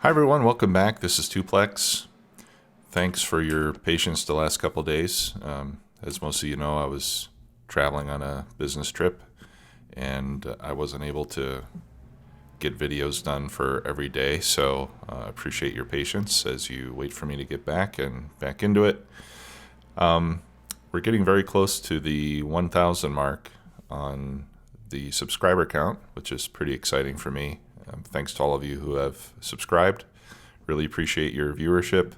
Hi everyone, welcome back. This is Tuplex. Thanks for your patience the last couple days. As most of you know, I was traveling on a business trip and I wasn't able to get videos done for every day, so I appreciate your patience as you wait for me to get back and back into it. We're getting very close to the 1,000 mark on the subscriber count, which is pretty exciting for me. Thanks to all of you who have subscribed. Really appreciate your viewership.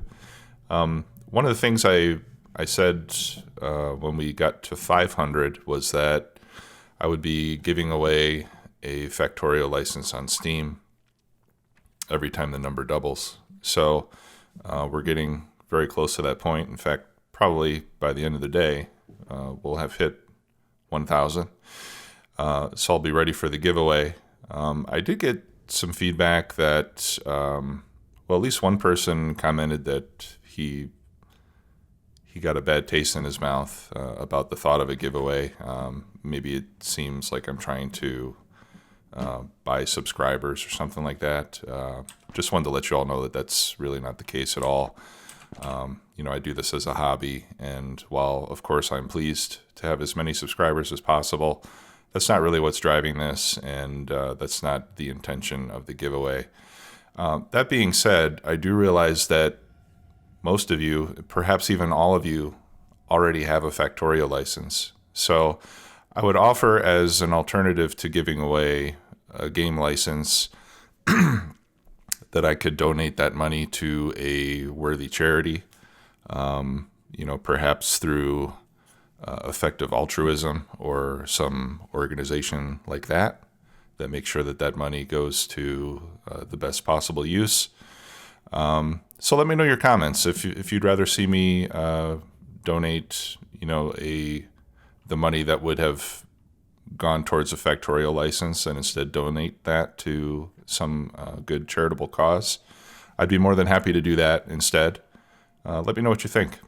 One of the things I said when we got to 500 was that I would be giving away a Factorio license on Steam every time the number doubles. So we're getting very close to that point. In fact, probably by the end of the day, we'll have hit 1,000. So I'll be ready for the giveaway. I did get some feedback that, well, at least one person commented that he got a bad taste in his mouth about the thought of a giveaway. Maybe it seems like I'm trying to buy subscribers or something like that. Just wanted to let you all know that that's really not the case at all. I do this as a hobby, and while of course I'm pleased to have as many subscribers as possible, that's not really what's driving this, and that's not the intention of the giveaway. That being said, I do realize that most of you, perhaps even all of you, already have a Factorio license. So I would offer as an alternative to giving away a game license that I could donate that money to a worthy charity, perhaps through effective altruism or some organization like that makes sure that that money goes to the best possible use. So let me know your comments. If you'd rather see me donate, the money that would have gone towards a Factorio license and instead donate that to some good charitable cause, I'd be more than happy to do that instead. Let me know what you think.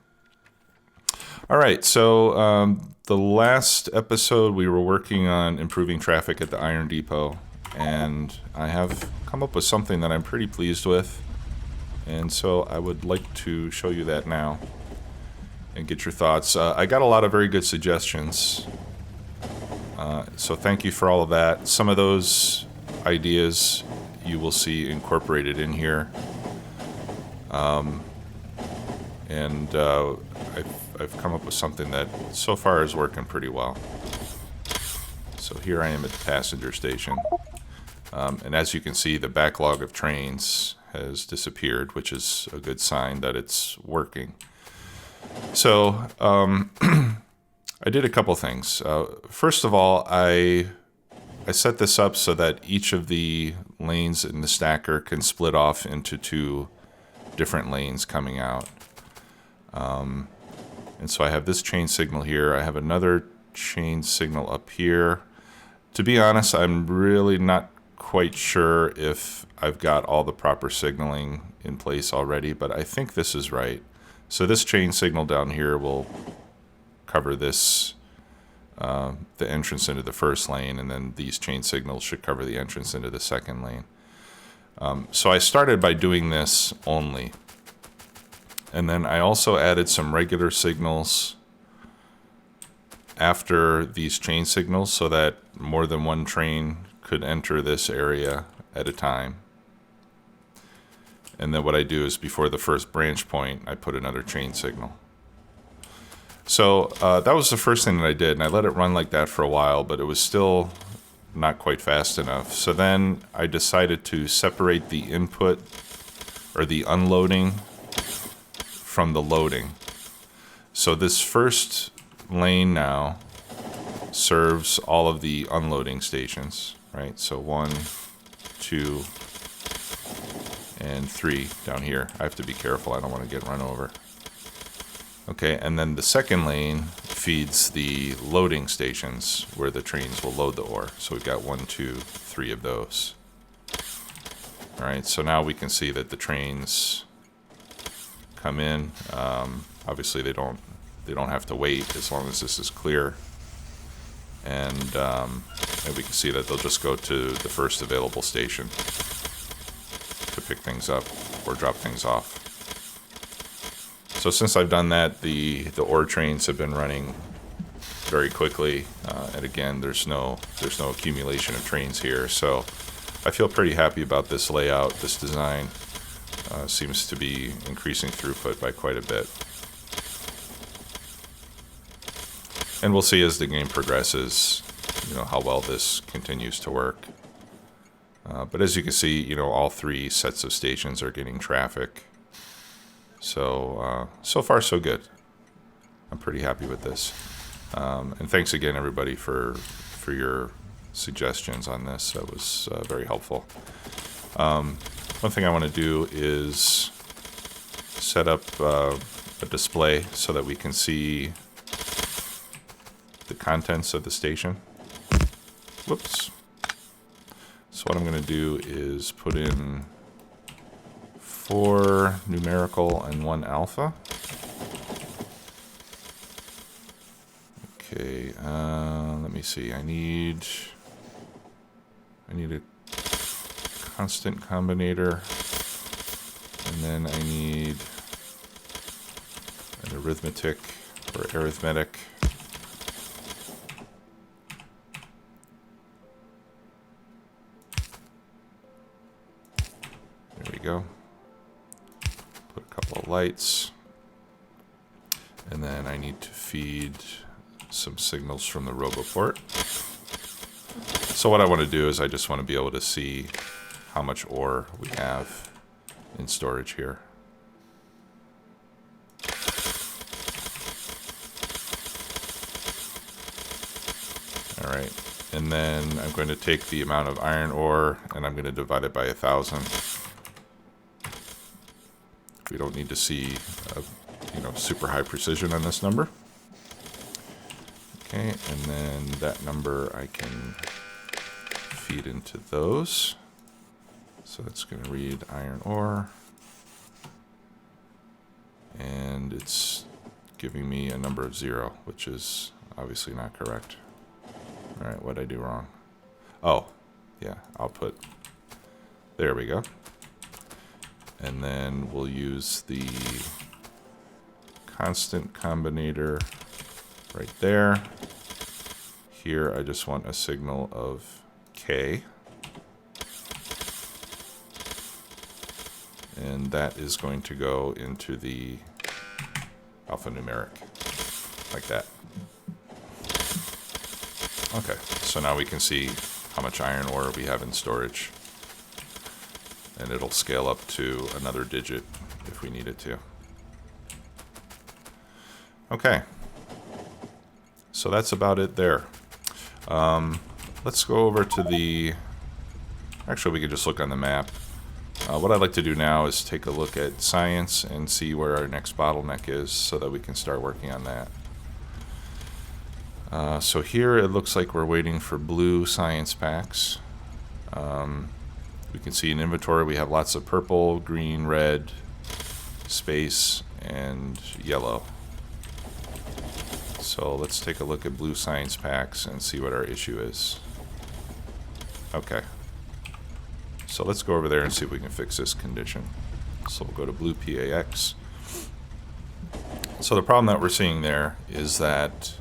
All right, so the last episode we were working on improving traffic at the Iron Depot, and I have come up with something that I'm pretty pleased with, and so I would like to show you that now and get your thoughts. I got a lot of very good suggestions, so thank you for all of that. Some of those ideas you will see incorporated in here, and I've come up with something that so far is working pretty well. So here I am at the passenger station, and as you can see, the backlog of trains has disappeared, which is a good sign that it's working. So I did a couple things. First of all, I set this up so that each of the lanes in the stacker can split off into two different lanes coming out. And so I have this chain signal here. I have another chain signal up here. To be honest, I'm really not quite sure if I've got all the proper signaling in place already, but I think this is right. So this chain signal down here will cover this, the entrance into the first lane, and then these chain signals should cover the entrance into the second lane. So I started by doing this only. And then I also added some regular signals after these chain signals so that more than one train could enter this area at a time. And then what I do is before the first branch point, I put another chain signal. So that was the first thing that I did, and I let it run like that for a while, but it was still not quite fast enough. So then I decided to separate the input or the unloading from the loading. So this first lane now serves all of the unloading stations, right? So 1, 2, and 3 down here. I have to be careful, I don't want to get run over. Okay, and then the second lane feeds the loading stations where the trains will load the ore. So we've got 1, 2, 3 of those. All right, so now we can see that the trains come in. Obviously they don't have to wait as long as this is clear, and we can see that they'll just go to the first available station to pick things up or drop things off. So since I've done that, the ore trains have been running very quickly, and again, there's no accumulation of trains here. So I feel pretty happy about this layout. This design seems to be increasing throughput by quite a bit. And we'll see as the game progresses, how well this continues to work. But as you can see, all 3 sets of stations are getting traffic. So, so far so good. I'm pretty happy with this. And thanks again, everybody, for your suggestions on this. That was very helpful. One thing I want to do is set up a display so that we can see the contents of the station. Whoops. So what I'm going to do is put in 4 numerical and 1 alpha. Okay, let me see. I need a constant combinator, and then I need an arithmetic or arithmetic. There we go. Put a couple of lights, and then I need to feed some signals from the roboport. So what I want to do is I just want to be able to see how much ore we have in storage here. All right, and then I'm going to take the amount of iron ore and I'm going to divide it by 1,000. We don't need to see super high precision on this number. Okay, and then that number I can feed into those. So it's going to read iron ore. And it's giving me a number of 0, which is obviously not correct. All right, what did I do wrong? Oh, yeah, output. There we go. And then we'll use the constant combinator right there. Here I just want a signal of K. And that is going to go into the alphanumeric, like that. Okay, so now we can see how much iron ore we have in storage. And it'll scale up to another digit if we need it to. Okay. So that's about it there. Let's go over to the... Actually, we could just look on the map. What I'd like to do now is take a look at science and see where our next bottleneck is so that we can start working on that. So here it looks like we're waiting for blue science packs. We can see in inventory we have lots of purple, green, red, space, and yellow. So let's take a look at blue science packs and see what our issue is. Okay. So let's go over there and see if we can fix this condition. So we'll go to blue PAX. So the problem that we're seeing there is that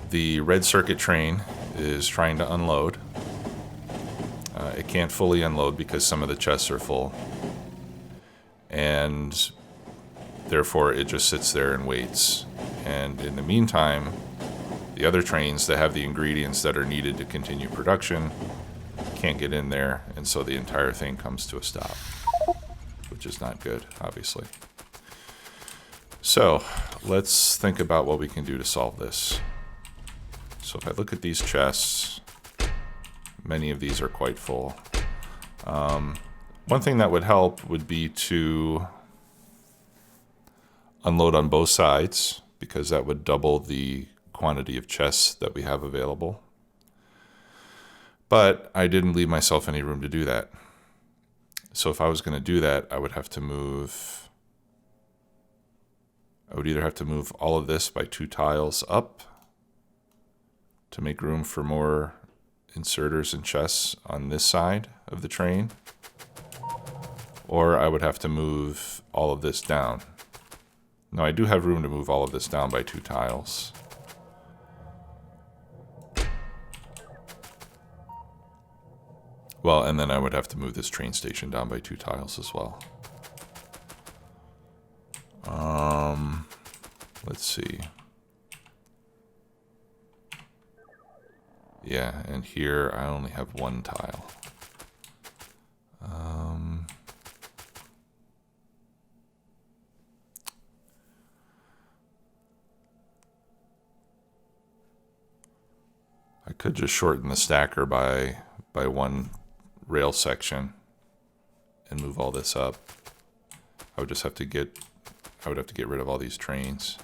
the red circuit train is trying to unload. It can't fully unload because some of the chests are full. And therefore it just sits there and waits. And in the meantime, the other trains that have the ingredients that are needed to continue production can't get in there, and so the entire thing comes to a stop, which is not good, obviously. So let's think about what we can do to solve this. So if I look at these chests, many of these are quite full. One thing that would help would be to unload on both sides, because that would double the quantity of chests that we have available. But I didn't leave myself any room to do that. So if I was going to do that, I would have to move... I would either have to move all of this by 2 tiles up to make room for more inserters and chests on this side of the train, or I would have to move all of this down. Now I do have room to move all of this down by 2 tiles. Well, and then I would have to move this train station down by 2 tiles as well. Let's see. Yeah, and here I only have 1 tile. I could just shorten the stacker by 1 rail section and move all this up. I would have to get rid of all these trains.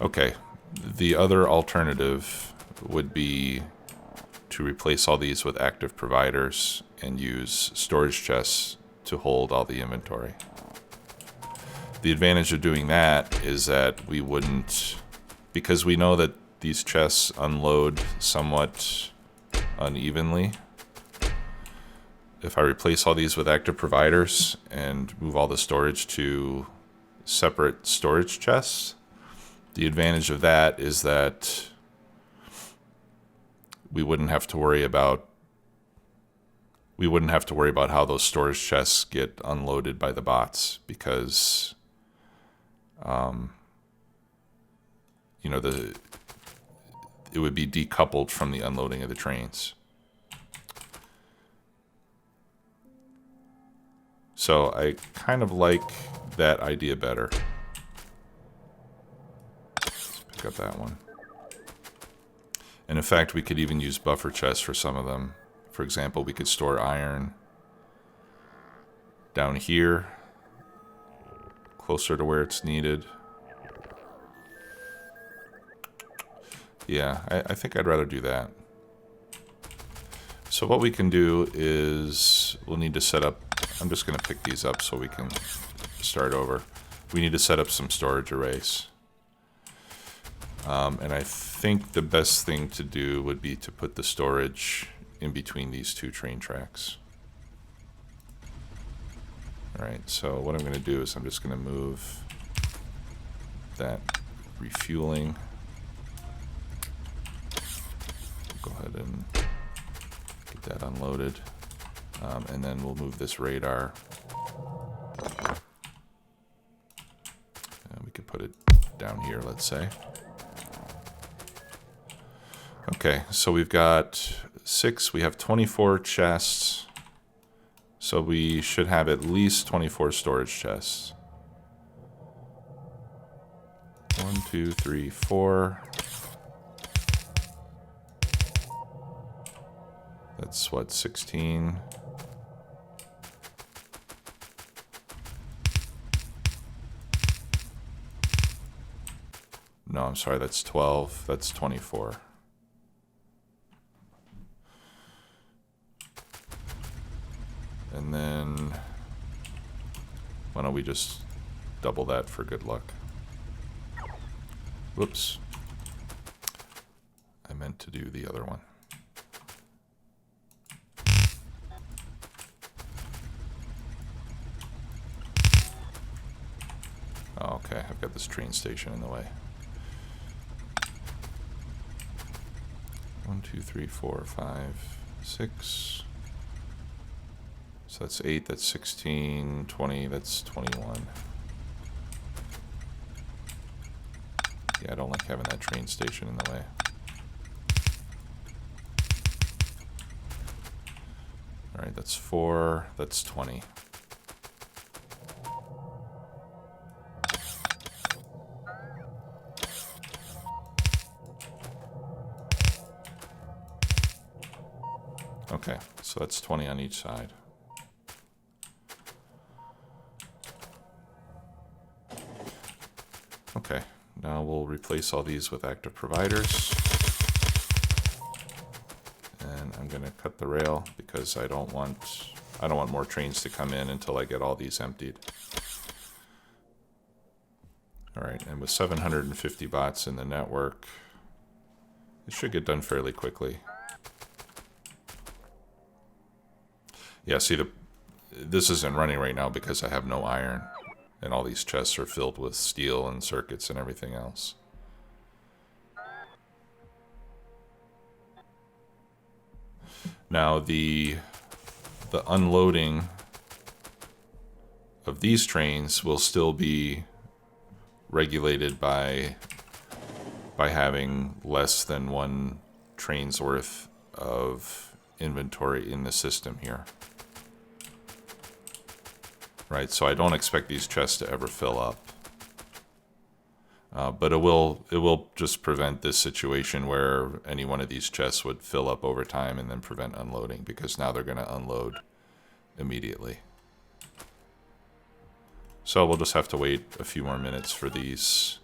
Okay, the other alternative would be to replace all these with active providers and use storage chests to hold all the inventory. The advantage of doing that is that we wouldn't, because we know that these chests unload somewhat unevenly. If I replace all these with active providers and move all the storage to separate storage chests, the advantage of that is that we wouldn't have to worry about how those storage chests get unloaded by the bots, because it would be decoupled from the unloading of the trains. So I kind of like that idea better. Let's pick up that one. And in fact, we could even use buffer chests for some of them. For example, we could store iron down here, closer to where it's needed. Yeah, I think I'd rather do that. So what we can do is we'll need to set up, I'm just going to pick these up so we can start over. We need to set up some storage arrays. And I think the best thing to do would be to put the storage in between these 2 train tracks. Alright, so what I'm going to do is I'm just going to move that refueling. Go ahead and get that unloaded. And then we'll move this radar. And we could put it down here, let's say. Okay, so we've got 6, we have 24 chests. So we should have at least 24 storage chests. 1, 2, 3, 4. That's what, 16? No, I'm sorry, that's 12. That's 24. And then, why don't we just double that for good luck? Whoops. I meant to do the other one. Oh, okay, I've got this train station in the way. 1, 2, 3, 4, 5, 6. So that's 8, that's 16, 20, that's 21. Yeah, I don't like having that train station in the way. Alright, that's 4, that's 20. Okay, so that's 20 on each side. Okay, now we'll replace all these with active providers. And I'm gonna cut the rail because I don't want more trains to come in until I get all these emptied. Alright, and with 750 bots in the network, it should get done fairly quickly. Yeah, see, this isn't running right now because I have no iron. And all these chests are filled with steel and circuits and everything else. Now, the unloading of these trains will still be regulated by having less than one train's worth of inventory in the system here. Right, so I don't expect these chests to ever fill up. But it will just prevent this situation where any one of these chests would fill up over time and then prevent unloading, because now they're going to unload immediately. So we'll just have to wait a few more minutes for these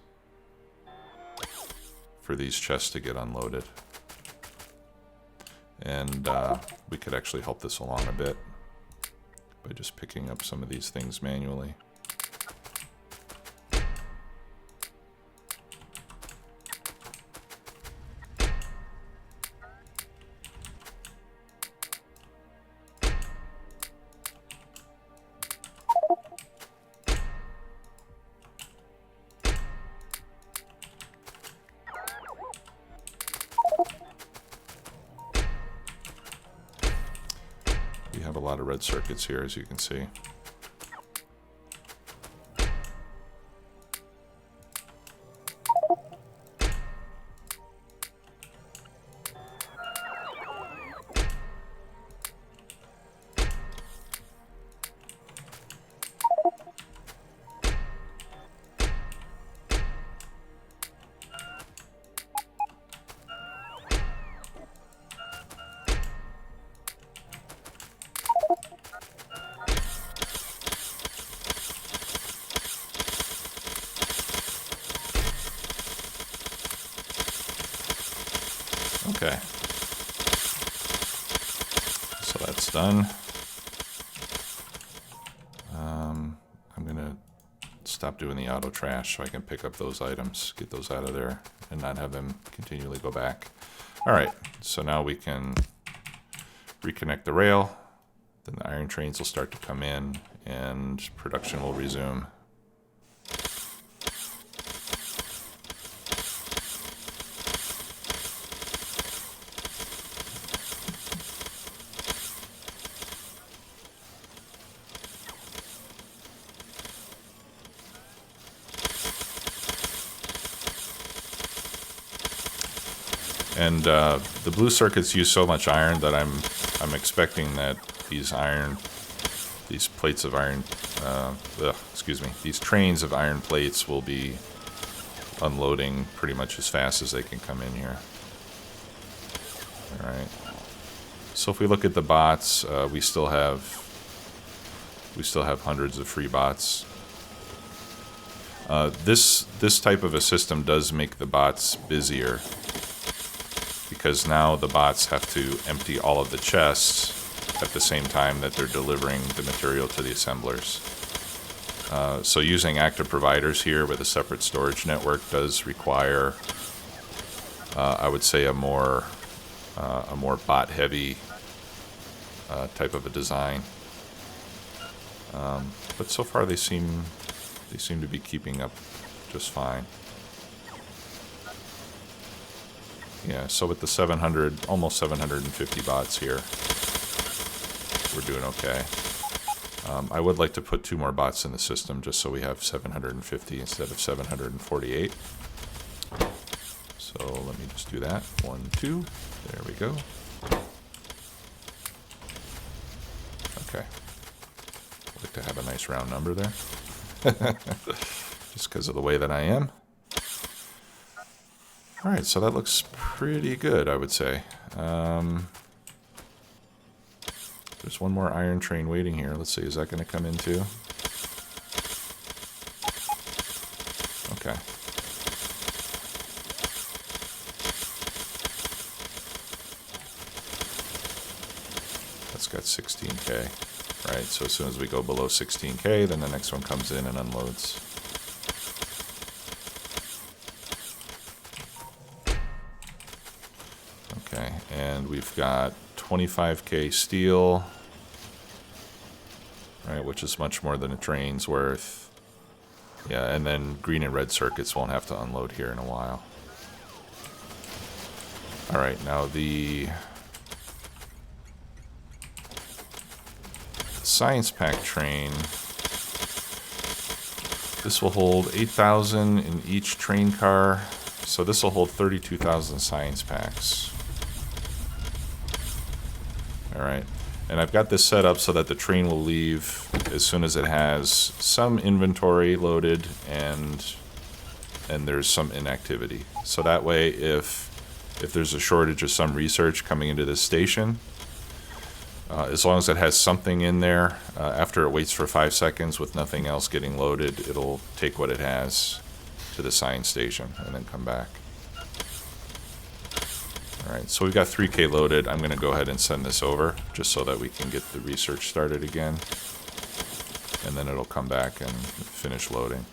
chests to get unloaded. And we could actually help this along a bit by just picking up some of these things manually. We have a lot of red circuits here, as you can see. Okay, so that's done. I'm gonna stop doing the auto trash so I can pick up those items, get those out of there, and not have them continually go back. All right, so now we can reconnect the rail. Then the iron trains will start to come in and production will resume. And the blue circuits use so much iron that I'm expecting that these plates of iron, these trains of iron plates will be unloading pretty much as fast as they can come in here. All right. So if we look at the bots, we still have hundreds of free bots. This type of a system does make the bots busier, because now the bots have to empty all of the chests at the same time that they're delivering the material to the assemblers. So using active providers here with a separate storage network does require, I would say, a more bot-heavy type of a design. But so far they seem to be keeping up just fine. Yeah, so with the almost 750 bots here, we're doing okay. I would like to put 2 more bots in the system just so we have 750 instead of 748. So let me just do that. 1, 2. There we go. Okay. I'd like to have a nice round number there. Just because of the way that I am. All right, so that looks pretty good, I would say. There's one more iron train waiting here. Let's see, is that going to come in too? Okay. That's got 16K, right? So as soon as we go below 16K, then the next one comes in and unloads. Okay, and we've got 25K steel right? Which is much more than a train's worth. Yeah, and then green and red circuits won't have to unload here in a while. All right, now the science pack train. This will hold 8,000 in each train car. So this will hold 32,000 science packs. All right. And I've got this set up so that the train will leave as soon as it has some inventory loaded and there's some inactivity. So that way, if there's a shortage of some research coming into this station, as long as it has something in there, after it waits for 5 seconds with nothing else getting loaded, it'll take what it has to the science station and then come back. Alright, so we've got 3K loaded. I'm going to go ahead and send this over just so that we can get the research started again. And then it'll come back and finish loading.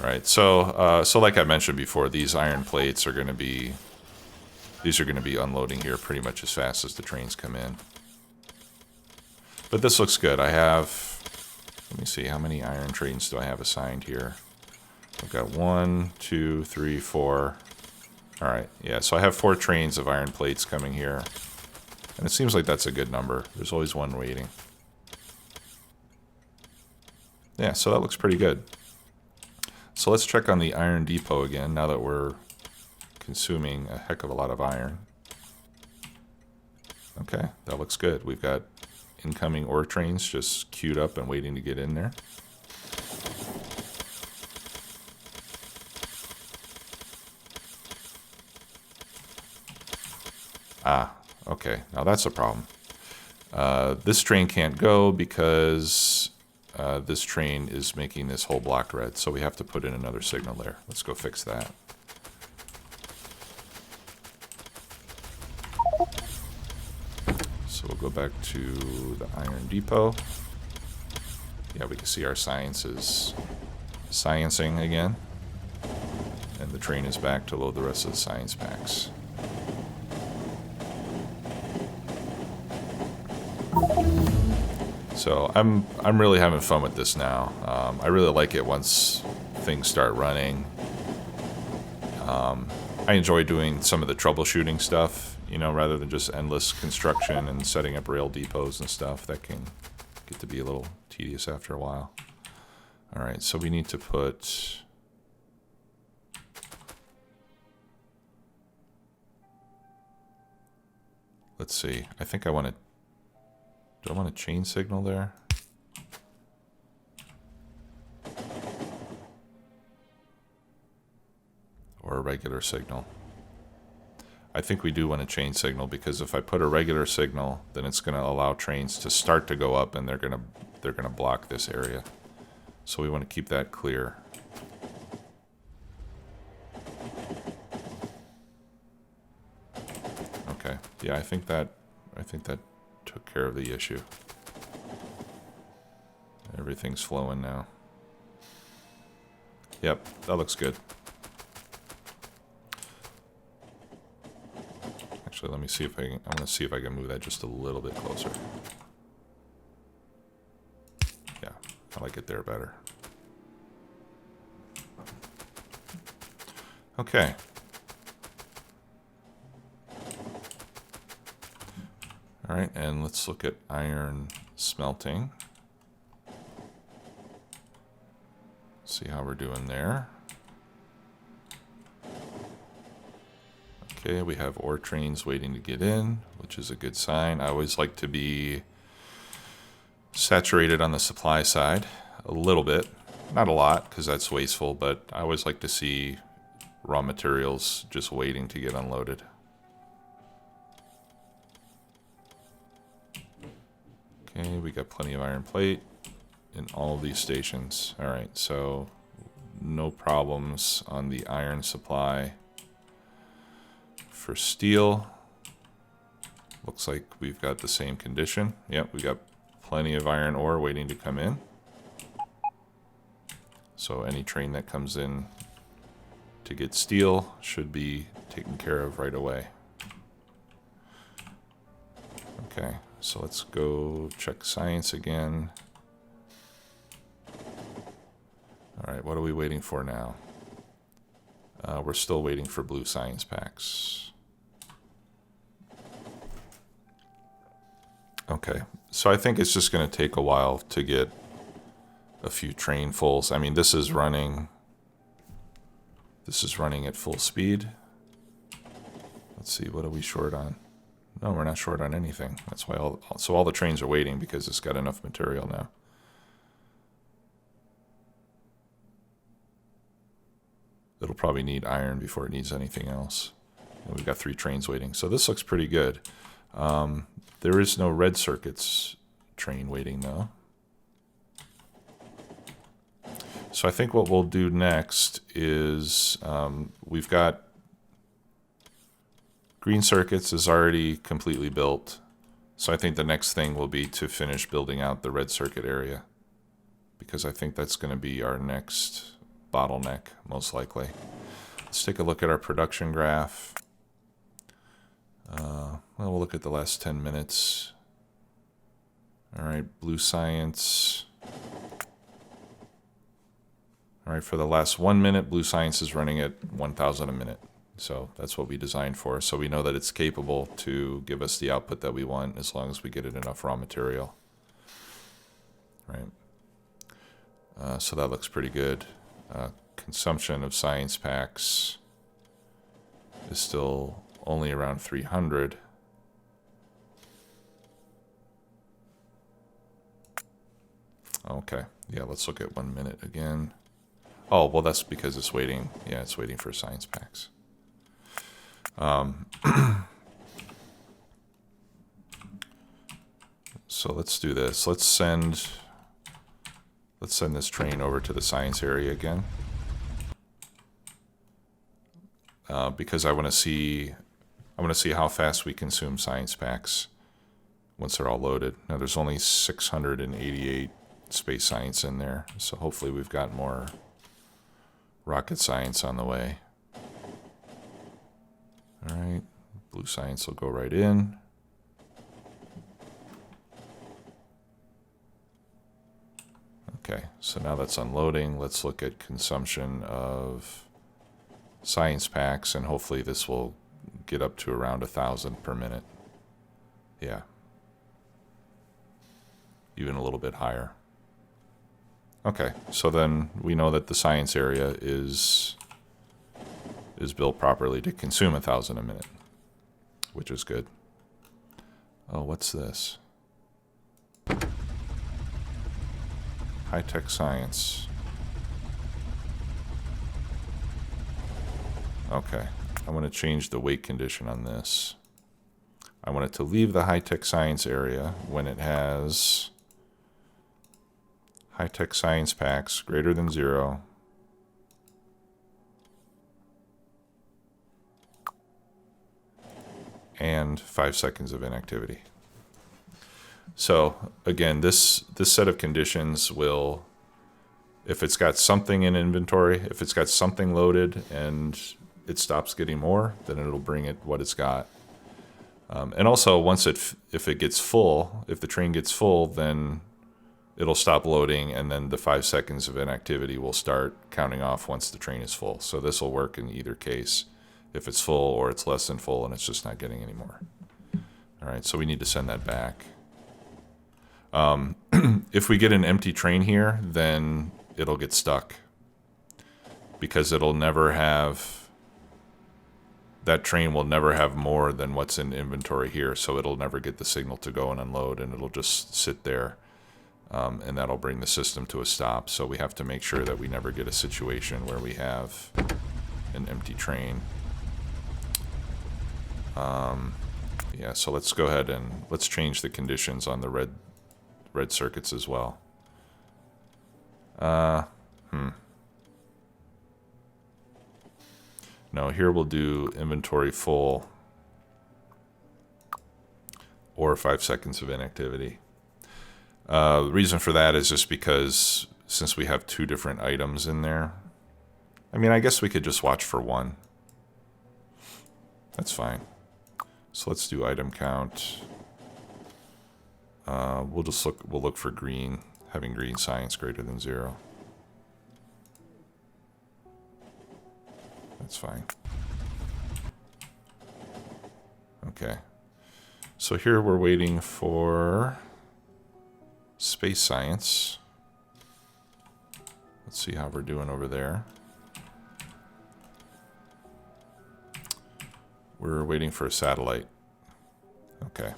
Alright, so like I mentioned before, these iron plates are going to be unloading here pretty much as fast as the trains come in. But this looks good. I have, let me see, how many iron trains do I have assigned here? I've got 1, 2, 3, 4. All right, yeah, so I have 4 trains of iron plates coming here. And it seems like that's a good number. There's always one waiting. Yeah, so that looks pretty good. So let's check on the iron depot again now that we're consuming a heck of a lot of iron. Okay, that looks good. We've got incoming ore trains just queued up and waiting to get in there. Ah, okay, now that's a problem. This train can't go because this train is making this whole block red, so we have to put in another signal there. Let's go fix that. So we'll go back to the iron depot. Yeah, we can see our science is sciencing again. And the train is back to load the rest of the science packs. So I'm really having fun with this now. I really like it once things start running. I enjoy doing some of the troubleshooting stuff, you know, rather than just endless construction and setting up rail depots and stuff. That can get to be a little tedious after a while. All right, so we need to put... Let's see. I think I want to... Do I want a chain signal there? Or a regular signal? I think we do want a chain signal because if I put a regular signal, then it's going to allow trains to start to go up and they're going to block this area. So we want to keep that clear. Okay. Yeah, I think that took care of the issue. Everything's flowing now. Yep, that looks good. Actually, let me see if I can, I'm going to see if I can move that just a little bit closer. Yeah, I like it there better. Okay. All right, and let's look at iron smelting. See how we're doing there. Okay, we have ore trains waiting to get in, which is a good sign. I always like to be saturated on the supply side a little bit. Not a lot, because that's wasteful, but I always like to see raw materials just waiting to get unloaded. Okay, we got plenty of iron plate in all of these stations. All right, so no problems on the iron supply. For steel, looks like we've got the same condition. Yep, we got plenty of iron ore waiting to come in. So any train that comes in to get steel should be taken care of right away. Okay, so let's go check science again. All right, what are we waiting for now? We're still waiting for blue science packs. Okay, so I think it's just going to take a while to get a few trainfuls. I mean, this is running at full speed. Let's see, what are we short on? No, we're not short on anything. That's why all the trains are waiting, because it's got enough material now. It'll probably need iron before it needs anything else. And we've got 3 trains waiting. So this looks pretty good. There is no red circuits train waiting, though. So I think what we'll do next is we've got green circuits is already completely built. So I think the next thing will be to finish building out the red circuit area, because I think that's going to be our next bottleneck, most likely. Let's take a look at our production graph. Well, we'll look at the last 10 minutes. All right, blue science. All right, for the last 1 minute, blue science is running at 1,000 a minute. So that's what we designed for. So we know that it's capable to give us the output that we want, as long as we get it enough raw material. Right. So that looks pretty good. Consumption of science packs is still only around 300. Okay, yeah, let's look at 1 minute again. Oh, well, that's because it's waiting. Yeah, it's waiting for science packs. So let's do this. Let's send this train over to the science area again. Because I want to see how fast we consume science packs once they're all loaded. Now there's only 688 space science in there, so hopefully we've got more rocket science on the way. All right, blue science will go right in. Okay, so now that's unloading. Let's look at consumption of science packs, and hopefully this will get up to around 1,000 per minute. Yeah. Even a little bit higher. Okay, so then we know that the science area is built properly to consume 1,000 a minute, which is good. Oh, what's this? High-tech science. Okay, I want to change the weight condition on this. I want it to leave the high-tech science area when it has high-tech science packs greater than 0. And 5 seconds of inactivity. So again, this set of conditions will, if it's got something in inventory, if it's got something loaded and it stops getting more, then it'll bring it what it's got. And also, if it gets full, if the train gets full, then it'll stop loading, and then the 5 seconds of inactivity will start counting off once the train is full. So this will work in either case, if it's full or it's less than full and it's just not getting any more. All right, so we need to send that back. If we get an empty train here, then it'll get stuck, because it'll never have, that train will never have more than what's in inventory here, so it'll never get the signal to go and unload, and it'll just sit there, and that'll bring the system to a stop. So we have to make sure that we never get a situation where we have an empty train. Yeah, so let's go ahead and let's change the conditions on the red circuits as well. No, here we'll do inventory full or 5 seconds of inactivity. The reason for that is just because since we have 2 different items in there, I mean, I guess we could just watch for 1. That's fine. So let's do item count. We'll look for green, having green science greater than 0. That's fine. Okay. So here we're waiting for space science. Let's see how we're doing over there. We're waiting for a satellite. Okay.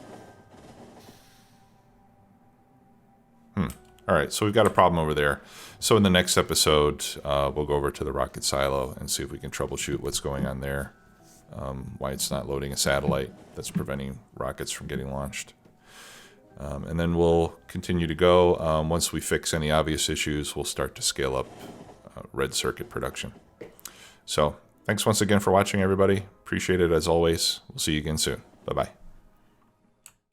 All right, so we've got a problem over there. So in the next episode, we'll go over to the rocket silo and see if we can troubleshoot what's going on there. Why it's not loading a satellite that's preventing rockets from getting launched. And then we'll continue to go. Once we fix any obvious issues, we'll start to scale up red circuit production. So thanks once again for watching, everybody. Appreciate it as always. We'll see you again soon. Bye-bye.